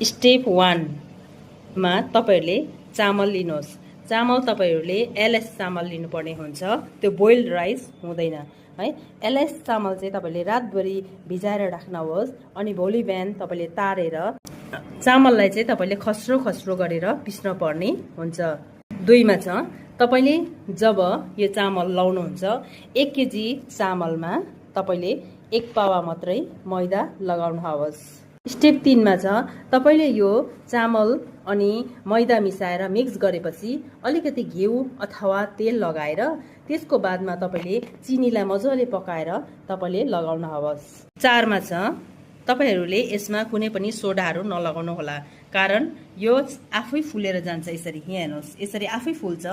Step 1 मा तपाईहरुले चामल लिनुहोस्। चामल तपाईहरुले एलएस चामल लिनुपर्ने हुन्छ, त्यो बोइल्ड राइस हुँदैन है। एलएस चामल चाहिँ तपाईले रातभरि भिजाएर राख्नुहोस् अनि भोलि बिहान तपाईले तारेर चामललाई चाहिँ तपाईले खस्रो खस्रो गरेर पिस्न पर्ने हुन्छ। 2 मा छ तपाईले जब यो चामल लाउनुहुन्छ 1 केजी चामलमा तपाईले 1 पावा मात्रै मैदा लगाउनुहोस्। स्टेप 3 मा छ तपाईले यो चामल अनि मैदा मिसाएर मिक्स गरेपछि अलिकति घिउ अथवा तेल लगाएर त्यसको बादमा तपाईले चिनीलाई मजाले पकाएर तपाईले लगाउनुहोस्। 4 मा छ तपाईहरुले यसमा कुनै पनि सोडाहरू नलगाउनु होला, कारण यो आफै फुलेर जान्छ। यसरी यहाँ हेर्नुस्, यसरी आफै फुल्छ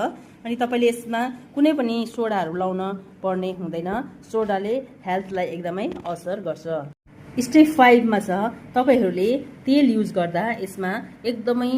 अनि तपाईले यसमा कुनै पनि सोडाहरू लाउन पर्ने हुँदैन। सोडाले हेल्थलाई एकदमै असर गर्छ। स्टेप 5 मा छ तपाईहरुले तेल युज गर्दा यसमा एकदमै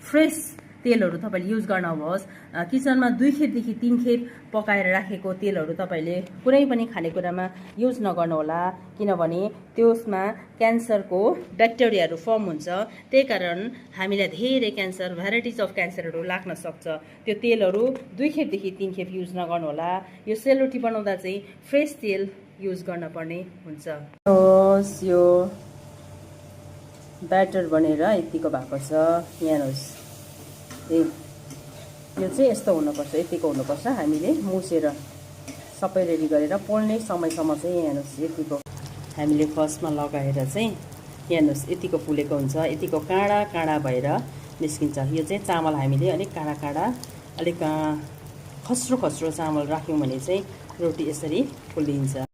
फ्रेश तेलहरू तपाईले युज गर्नुहोस्। किचनमा 2 खेपदेखि 3 खेप पकाएर राखेको तेलहरू तपाईले कुनै पनि खानेकुरामा युज नगर्नु होला, किनभने त्यसमा क्यान्सरको ब्याक्टेरियाहरू फर्म हुन्छ। त्यही कारण हामीलाई धेरै क्यान्सर, भेराइटिज अफ क्यान्सरहरू लाग्न सक्छ। त्यो तेलहरू 2 खेपदेखि 3 खेप युज नगर्नु होला। यो सेलरोटी बनाउँदा चाहिँ फ्रेश तेल युज गर्न पर्ने हुन्छ। यो ब्याटर बनेर यतिको भएको छ। यहाँ हेर्नुस्, यो चाहिँ यस्तो हुनुपर्छ, यतिको हुनुपर्छ। हामीले मुसेर सबै रेडी गरेर पोल्ने समयसम्म चाहिँ यहाँ हेर्नुस् यतिको हामीले फर्स्टमा लगाएर चाहिँ यहाँ हेर्नुस् यतिको फुलेको हुन्छ। यतिको काँडा काँडा भएर निस्किन्छ। यो चाहिँ चामल हामीले अलिक काँडा काँडा अलिक खस्रो खस्रो चामल राख्यौँ भने चाहिँ रोटी यसरी फुलिन्छ।